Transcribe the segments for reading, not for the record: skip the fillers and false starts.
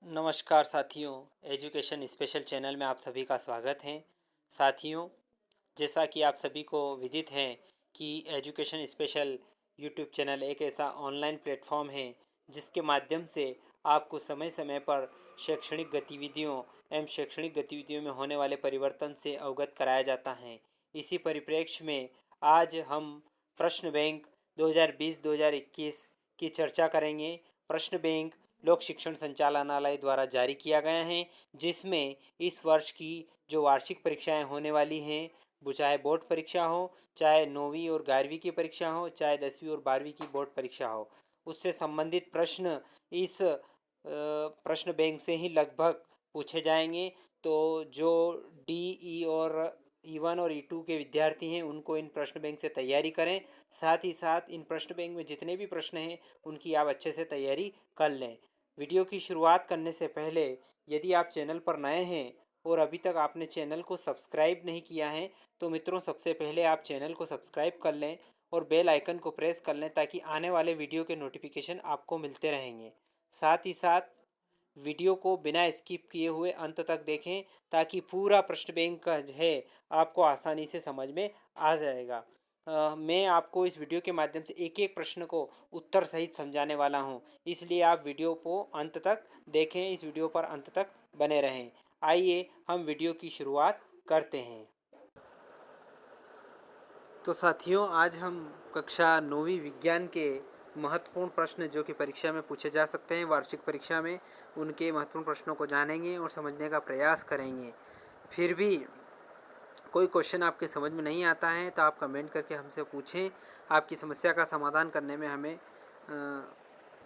नमस्कार साथियों, education special channel में आप सभी का स्वागत है। साथियों, जैसा कि आप सभी को विदित है कि एजुकेशन स्पेशल यूट्यूब चैनल एक ऐसा ऑनलाइन प्लेटफॉर्म है जिसके माध्यम से आपको समय समय पर शैक्षणिक गतिविधियों एवं शैक्षणिक गतिविधियों में होने वाले परिवर्तन से अवगत कराया जाता है। इसी परिप्रेक्ष्य में आज हम प्रश्न बैंक 2020-2021 की चर्चा करेंगे। प्रश्न बैंक लोक शिक्षण संचालनालय द्वारा जारी किया गया है, जिसमें इस वर्ष की जो वार्षिक परीक्षाएं होने वाली हैं, वो चाहे बोर्ड परीक्षा हो, चाहे 9वीं और 11वीं की परीक्षा हो, चाहे 10वीं और 12वीं की बोर्ड परीक्षा हो, उससे संबंधित प्रश्न इस प्रश्न बैंक से ही लगभग पूछे जाएंगे। तो जो डी और E1 और E2 के विद्यार्थी हैं उनको इन प्रश्न बैंक से तैयारी करें। साथ ही साथ इन प्रश्न बैंक में जितने भी प्रश्न हैं उनकी आप अच्छे से तैयारी कर लें। वीडियो की शुरुआत करने से पहले यदि आप चैनल पर नए हैं और अभी तक आपने चैनल को सब्सक्राइब नहीं किया है तो मित्रों सबसे पहले आप चैनल को सब्सक्राइब कर लें और बेल आइकन को प्रेस कर लें ताकि आने वाले वीडियो के नोटिफिकेशन आपको मिलते रहेंगे। साथ ही साथ वीडियो को बिना स्किप किए हुए अंत तक देखें ताकि पूरा प्रश्न बैंक का है आपको आसानी से समझ में आ जाएगा। मैं आपको इस वीडियो के माध्यम से एक एक प्रश्न को उत्तर सहित समझाने वाला हूं, इसलिए आप वीडियो को अंत तक देखें, इस वीडियो पर अंत तक बने रहें। आइए हम वीडियो की शुरुआत करते हैं। तो साथियों, आज हम कक्षा 9वीं विज्ञान के महत्वपूर्ण प्रश्न जो कि परीक्षा में पूछे जा सकते हैं, वार्षिक परीक्षा में, उनके महत्वपूर्ण प्रश्नों को जानेंगे और समझने का प्रयास करेंगे। फिर भी कोई क्वेश्चन आपके समझ में नहीं आता है तो आप कमेंट करके हमसे पूछें। आपकी समस्या का समाधान करने में हमें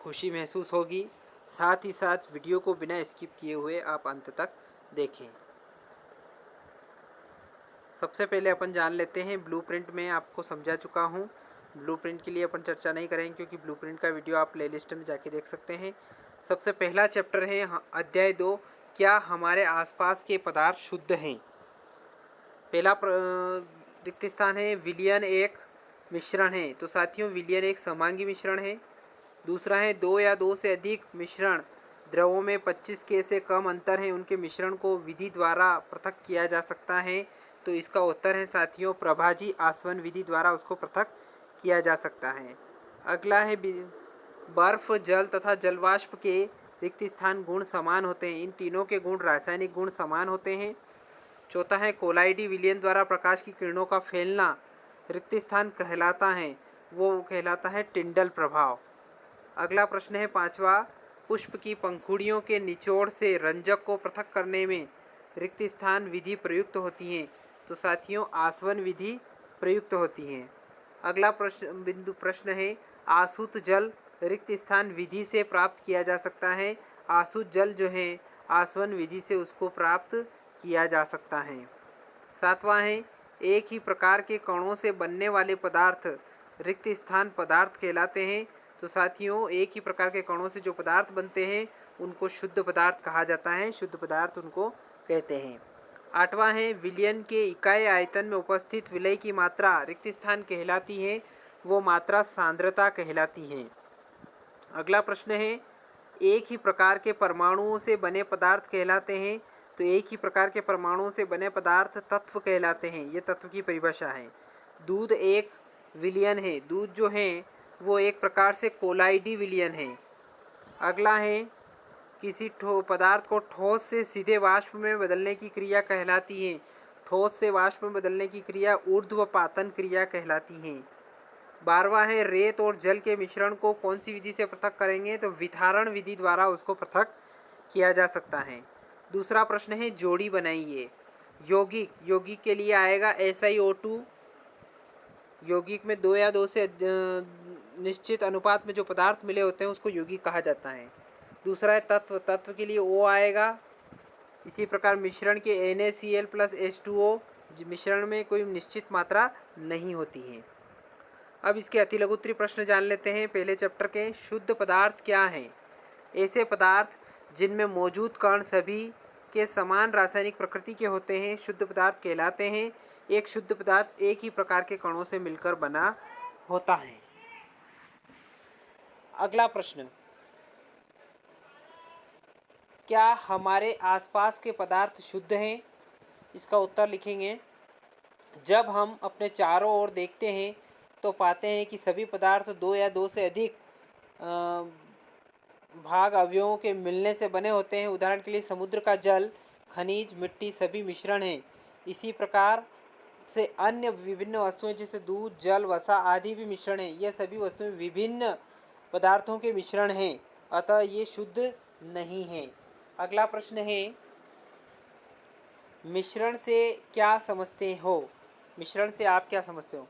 खुशी महसूस होगी। साथ ही साथ वीडियो को बिना स्किप किए हुए आप अंत तक देखें। सबसे पहले अपन जान लेते हैं ब्लूप्रिंट में आपको समझा चुका हूँ। ब्लूप्रिंट के लिए अपन चर्चा नहीं करेंगे क्योंकि ब्लूप्रिंट का वीडियो आप प्लेलिस्ट में जाके देख सकते हैं। सबसे पहला चैप्टर है अध्याय 2, क्या हमारे आसपास के पदार्थ शुद्ध हैं। पहला रिक्त स्थान है विलयन एक मिश्रण है। तो साथियों, विलयन एक समांगी मिश्रण है। दूसरा है दो या दो से अधिक मिश्रण द्रवों में 25 के से कम अंतर है उनके मिश्रण को विधि द्वारा पृथक किया जा सकता है। तो इसका उत्तर है साथियों प्रभाजी आसवन विधि द्वारा उसको पृथक किया जा सकता है। अगला है बर्फ, जल तथा जलवाष्प के रिक्त स्थान गुण समान होते हैं। इन तीनों के गुण रासायनिक गुण समान होते हैं। चौथा है कोलाइडी विलयन द्वारा प्रकाश की किरणों का फैलना रिक्त स्थान कहलाता है, वो कहलाता है टिंडल प्रभाव। अगला प्रश्न है पांचवा, पुष्प की पंखुड़ियों के निचोड़ से रंजक को पृथक करने में रिक्त स्थान विधि प्रयुक्त होती है। तो साथियों आसवन विधि प्रयुक्त होती है। अगला प्रश्न है आसुत जल रिक्त स्थान विधि से प्राप्त किया जा सकता है। आसुत जल जो है आसवन विधि से उसको प्राप्त किया जा सकता है। सातवां है एक ही प्रकार के कणों से बनने वाले पदार्थ रिक्त स्थान पदार्थ कहलाते हैं। तो साथियों एक ही प्रकार के कणों से जो पदार्थ बनते हैं उनको शुद्ध पदार्थ कहा जाता है, शुद्ध पदार्थ उनको कहते हैं। आठवां है विलयन के इकाई आयतन में उपस्थित विलय की मात्रा रिक्त स्थान कहलाती है, वो मात्रा सांद्रता कहलाती है। अगला प्रश्न है एक ही प्रकार के परमाणुओं से बने पदार्थ कहलाते हैं। तो एक ही प्रकार के परमाणुओं से बने पदार्थ तत्व कहलाते हैं, ये तत्व की परिभाषा है। दूध एक विलयन है, दूध जो है वो एक प्रकार से कोलाइडी विलयन है। अगला है किसी पदार्थ को ठोस से सीधे वाष्प में बदलने की क्रिया कहलाती है। ठोस से वाष्प में बदलने की क्रिया ऊर्ध्वपातन क्रिया कहलाती है। 12वां है रेत और जल के मिश्रण को कौन सी विधि से पृथक करेंगे। तो विधारण विधि द्वारा उसको पृथक किया जा सकता है। दूसरा प्रश्न है जोड़ी बनाइए। यौगिक, यौगिक के लिए आएगा SiO2। यौगिक में दो या दो से निश्चित अनुपात में जो पदार्थ मिले होते हैं उसको यौगिक कहा जाता है। दूसरा है तत्व, तत्व के लिए O आएगा। इसी प्रकार मिश्रण के NaCl प्लस H2O, मिश्रण में कोई निश्चित मात्रा नहीं होती है। अब इसके अतिलघुत्तरी प्रश्न जान लेते हैं पहले चैप्टर के। शुद्ध पदार्थ क्या हैं। ऐसे पदार्थ जिनमें मौजूद कण सभी के समान रासायनिक प्रकृति के होते हैं शुद्ध पदार्थ कहलाते हैं। एक शुद्ध पदार्थ एक ही प्रकार के कणों से मिलकर बना होता है। अगला प्रश्न, क्या हमारे आसपास के पदार्थ शुद्ध हैं? इसका उत्तर लिखेंगे, जब हम अपने चारों ओर देखते हैं तो पाते हैं कि सभी पदार्थ दो या दो से अधिक अ, भाग अवयवों के मिलने से बने होते हैं। उदाहरण के लिए समुद्र का जल, खनिज, मिट्टी सभी मिश्रण हैं। इसी प्रकार से अन्य विभिन्न वस्तुएं जैसे दूध, जल, वसा आदि भी मिश्रण हैं। यह सभी वस्तुएं विभिन्न पदार्थों के मिश्रण हैं, अतः ये शुद्ध नहीं है। अगला प्रश्न है, मिश्रण से क्या समझते हो? मिश्रण से आप क्या समझते हो?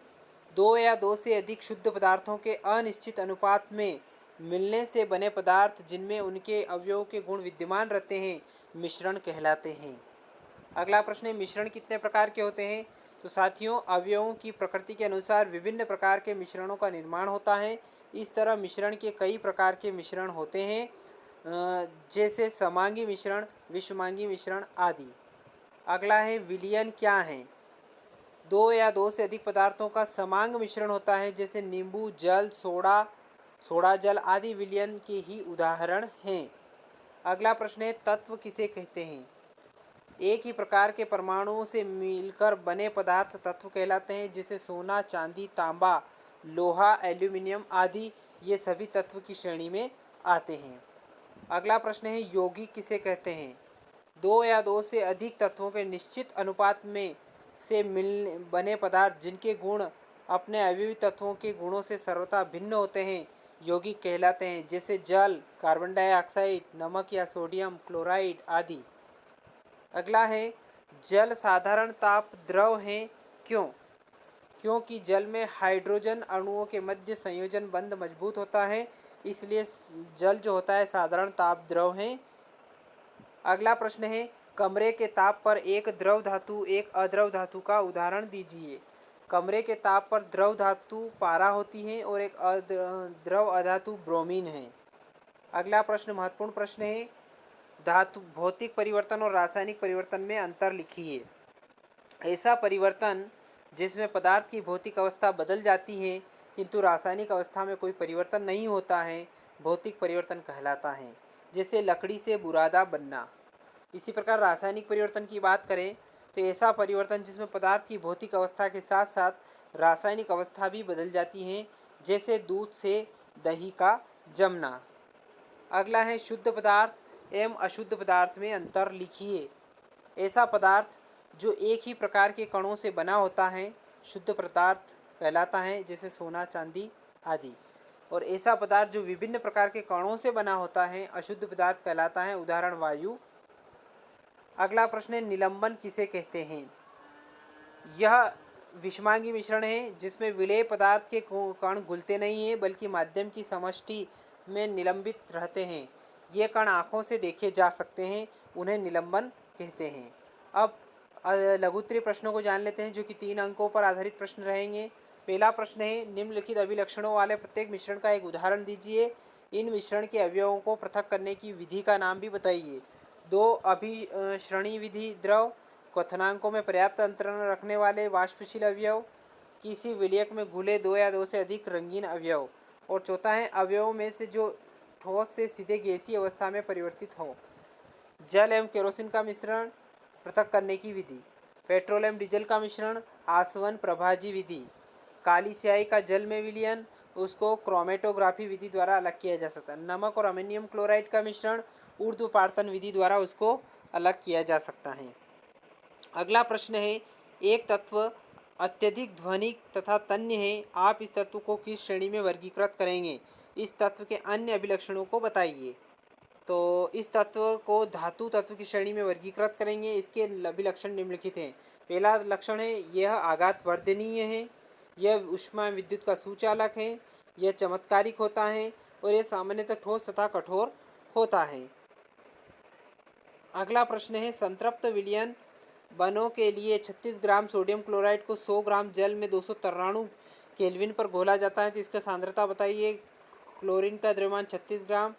दो या दो से अधिक शुद्ध पदार्थों के अनिश्चित अनुपात में मिलने से बने पदार्थ जिनमें उनके अवयवों के गुण विद्यमान रहते हैं मिश्रण कहलाते हैं। अगला प्रश्न है, मिश्रण कितने प्रकार के होते हैं? तो साथियों, अवयवों की प्रकृति के अनुसार विभिन्न प्रकार के मिश्रणों का निर्माण होता है। इस तरह मिश्रण के कई प्रकार के मिश्रण होते हैं, जैसे समांगी मिश्रण, विषमांगी मिश्रण आदि। अगला है, विलयन क्या है? दो या दो से अधिक पदार्थों का समांग मिश्रण होता है, जैसे नींबू, जल, सोडा जल आदि विलयन के ही उदाहरण हैं। अगला प्रश्न है, तत्व किसे कहते हैं? एक ही प्रकार के परमाणुओं से मिलकर बने पदार्थ तत्व कहलाते हैं, जैसे सोना, चांदी, तांबा, लोहा, एल्यूमिनियम आदि। ये सभी तत्व की श्रेणी में आते हैं। अगला प्रश्न है, यौगिक किसे कहते हैं? दो या दो से अधिक तत्वों के निश्चित अनुपात में से मिल बने पदार्थ जिनके गुण अपने अवयवी तत्वों के गुणों से सर्वथा भिन्न होते हैं यौगिक कहलाते हैं, जैसे जल, कार्बन डाइऑक्साइड, नमक या सोडियम क्लोराइड आदि। अगला है, जल साधारण ताप द्रव है, क्यों? क्योंकि जल में हाइड्रोजन अणुओं के मध्य संयोजन बंध मजबूत होता है, इसलिए जल जो होता है साधारण ताप द्रव है। अगला प्रश्न है, कमरे के ताप पर एक द्रव धातु एक अद्रव धातु का उदाहरण दीजिए। कमरे के ताप पर द्रव धातु पारा होती है और एक द्रव अधातु ब्रोमीन है। अगला प्रश्न महत्वपूर्ण प्रश्न है, धातु भौतिक परिवर्तन और रासायनिक परिवर्तन में अंतर लिखिए। ऐसा परिवर्तन जिसमें पदार्थ की भौतिक अवस्था बदल जाती है किंतु रासायनिक अवस्था में कोई परिवर्तन नहीं होता है, भौतिक परिवर्तन कहलाता है, जैसे लकड़ी से बुरादा बनना। इसी प्रकार रासायनिक परिवर्तन की बात करें तो ऐसा परिवर्तन जिसमें पदार्थ की भौतिक अवस्था के साथ साथ रासायनिक अवस्था भी बदल जाती है, जैसे दूध से दही का जमना। अगला है, शुद्ध पदार्थ एवं अशुद्ध पदार्थ में अंतर लिखिए। ऐसा पदार्थ जो एक ही प्रकार के कणों से बना होता है शुद्ध पदार्थ कहलाता है, जैसे सोना, चांदी आदि। और ऐसा पदार्थ जो विभिन्न प्रकार के कणों से बना होता है अशुद्ध पदार्थ कहलाता है, उदाहरण वायु। अगला प्रश्न है, निलंबन किसे कहते हैं? यह विषमांगी मिश्रण है जिसमें विलेय पदार्थ के कण घुलते नहीं हैं बल्कि माध्यम की समष्टि में निलंबित रहते हैं। ये कण आँखों से देखे जा सकते हैं, उन्हें निलंबन कहते हैं। अब लघुत्तरीय प्रश्नों को जान लेते हैं, जो कि 3 अंकों पर आधारित प्रश्न रहेंगे। पहला प्रश्न है, निम्नलिखित अभिलक्षणों वाले प्रत्येक मिश्रण का एक उदाहरण दीजिए। इन मिश्रण के अवयवों को पृथक करने की विधि का नाम भी बताइए। 2 अभिश्रणी विधि, द्रव क्वथनांकों में पर्याप्त अंतरण रखने वाले वाष्पशील अवयव, किसी विलयक में घुले 2 या 2 से अधिक रंगीन अवयव, और चौथा है, अवयवों में से जो ठोस से सीधे गैसीय अवस्था में परिवर्तित हो। जल एवं केरोसिन का मिश्रण, पृथक करने की विधि। पेट्रोल एवं डीजल का मिश्रण, आसवन प्रभाजी विधि। काली स्याही का जल में विलयन, उसको क्रोमेटोग्राफी विधि द्वारा अलग किया जा सकता है। नमक और अमोनियम क्लोराइड का मिश्रण, ऊर्ध्वपातन विधि द्वारा उसको अलग किया जा सकता है। अगला प्रश्न है, एक तत्व अत्यधिक ध्वनिक तथा तन्य है, आप इस तत्व को किस श्रेणी में वर्गीकृत करेंगे? इस तत्व के अन्य अभिलक्षणों को बताइए। तो इस तत्व को धातु तत्व की श्रेणी में वर्गीकृत करेंगे। इसके अभिलक्षण निम्नलिखित हैं। पहला लक्षण है, यह आघात वर्धनीय है, यह ऊष्मा विद्युत का सुचालक है, यह चमत्कारिक होता है और यह सामान्यतः ठोस तथा कठोर होता है। अगला प्रश्न है, संतृप्त विलयन बनों के लिए 36 ग्राम सोडियम क्लोराइड को 100 ग्राम जल में 293 केल्विन पर घोला जाता है, तो इसका सांद्रता बताइए। क्लोरीन का द्रव्यमान 36 ग्राम,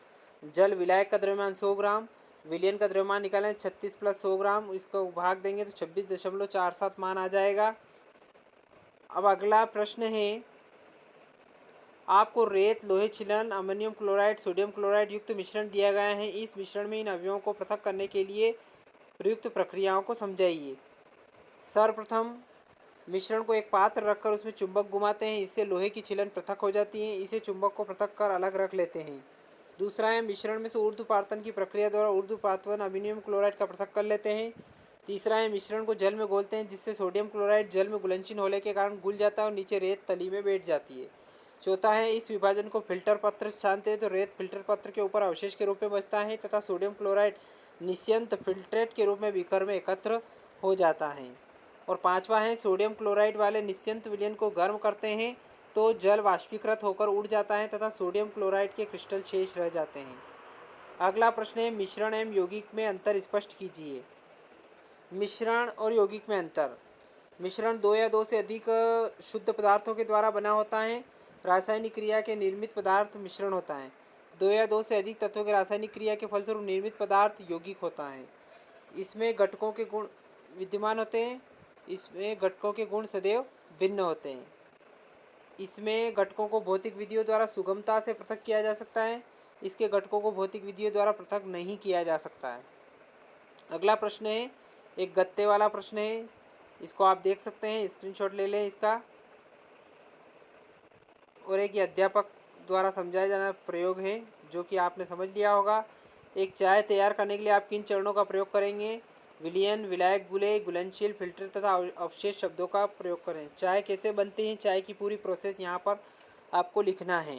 जल विलायक का द्रव्यमान 100 ग्राम, विलयन का द्रव्यमान निकालें 36 प्लस 100 ग्राम, इसको भाग देंगे तो 26.47 मान आ जाएगा। अब अगला प्रश्न है, आपको रेत, लोहे छिलन, अमोनियम क्लोराइड, सोडियम क्लोराइड युक्त मिश्रण दिया गया है। इस मिश्रण में इन अवयवों को पृथक करने के लिए प्रयुक्त प्रक्रियाओं को समझाइए। सर्वप्रथम मिश्रण को एक पात्र रखकर उसमें चुंबक घुमाते हैं, इससे लोहे की छिलन पृथक हो जाती है। इसे चुंबक को पृथक कर अलग रख लेते हैं। दूसरा है मिश्रण में से ऊर्ध्वपातन की प्रक्रिया द्वारा ऊर्ध्वपातन अमोनियम क्लोराइड का पृथक कर लेते हैं। तीसरा है मिश्रण को जल में घोलते हैं, जिससे सोडियम क्लोराइड जल में घुलनशील होने के कारण घुल जाता है और नीचे रेत तली में बैठ जाती है। चौथा है इस विभाजन को फिल्टर पत्र से छानते हैं तो रेत फिल्टर पत्र के ऊपर अवशेष के रूप में बचता है तथा सोडियम क्लोराइड निस्यंत फिल्ट्रेट के रूप में बीकर में एकत्र हो जाता है। और पांचवा है सोडियम क्लोराइड वाले निस्यंत विलयन को गर्म करते हैं तो जल वाष्पीकृत होकर उड़ जाता है तथा सोडियम क्लोराइड के क्रिस्टल शेष रह जाते हैं। अगला प्रश्न है मिश्रण एवं यौगिक में अंतर स्पष्ट कीजिए। मिश्रण और यौगिक में अंतर। मिश्रण दो या दो से अधिक शुद्ध पदार्थों के द्वारा बना होता है। रासायनिक क्रिया के निर्मित पदार्थ मिश्रण होता है। दो या दो से अधिक तत्वों के रासायनिक क्रिया के फलस्वरूप निर्मित पदार्थ यौगिक होता है। इसमें घटकों के गुण विद्यमान होते हैं। इसमें घटकों के गुण सदैव भिन्न होते हैं। इसमें घटकों को भौतिक विधियों द्वारा सुगमता से पृथक किया जा सकता है। इसके घटकों को भौतिक विधियों द्वारा पृथक नहीं किया जा सकता है। अगला प्रश्न है एक गत्ते वाला प्रश्न है, इसको आप देख सकते हैं, स्क्रीनशॉट ले लें इसका। और एक ये अध्यापक द्वारा समझाया जाना प्रयोग है जो कि आपने समझ लिया होगा। एक चाय तैयार करने के लिए आप किन चरणों का प्रयोग करेंगे? विलयन, विलायक घुले, घुलनशील, फिल्टर तथा अवशेष शब्दों का प्रयोग करें। चाय कैसे बनती है, चाय की पूरी प्रोसेस यहाँ पर आपको लिखना है।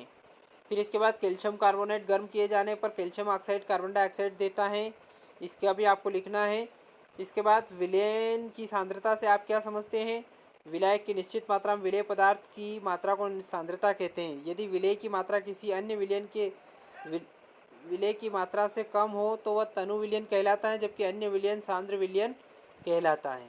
फिर इसके बाद कैल्शियम कार्बोनेट गर्म किए जाने पर कैल्शियम ऑक्साइड कार्बन डाइऑक्साइड देता है, इसका भी आपको लिखना है। इसके बाद विलयन की सांद्रता से आप क्या समझते हैं? विलायक की निश्चित मात्रा में विलेय पदार्थ की मात्रा को सांद्रता कहते हैं। यदि विलेय की मात्रा किसी अन्य विलयन के विलेय की मात्रा से कम हो तो वह तनु विलयन कहलाता है, जबकि अन्य विलयन सांद्र विलयन कहलाता है।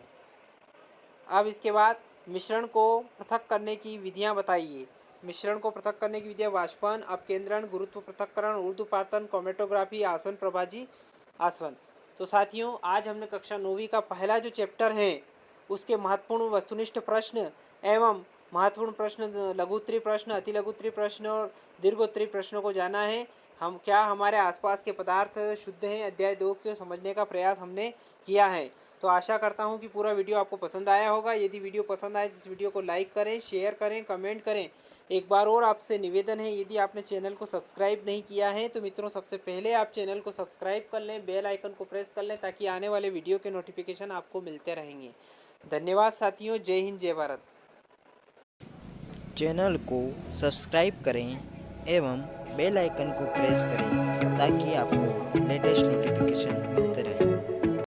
अब इसके बाद मिश्रण को पृथक करने की विधियां बताइए। मिश्रण को पृथक करने की विधियां वाष्पन, अपकेंद्रण, गुरुत्व पृथक्करण, ऊर्ध्वपातन, क्रोमेटोग्राफी, आसवन प्रभाजी आसवन। तो साथियों आज हमने कक्षा 9वीं का पहला जो चैप्टर है उसके महत्वपूर्ण वस्तुनिष्ठ प्रश्न एवं महत्वपूर्ण प्रश्न, लघुत्तरीय प्रश्न, अति लघुत्तरीय प्रश्न और दीर्घोत्तरीय प्रश्नों को जाना है। हम क्या हमारे आसपास के पदार्थ शुद्ध हैं अध्याय 2 को समझने का प्रयास हमने किया है। तो आशा करता हूं कि पूरा वीडियो आपको पसंद आया होगा। यदि वीडियो पसंद आए तो इस वीडियो को लाइक करें, शेयर करें, कमेंट करें। एक बार और आपसे निवेदन है, यदि आपने चैनल को सब्सक्राइब नहीं किया है तो मित्रों सबसे पहले आप चैनल को सब्सक्राइब कर लें, बेल आइकन को प्रेस कर लें ताकि आने वाले वीडियो के नोटिफिकेशन आपको मिलते रहेंगे। धन्यवाद साथियों, जय हिंद, जय भारत। चैनल को सब्सक्राइब करें एवं बेल आइकन को प्रेस करें ताकि आपको लेटेस्ट नोटिफिकेशन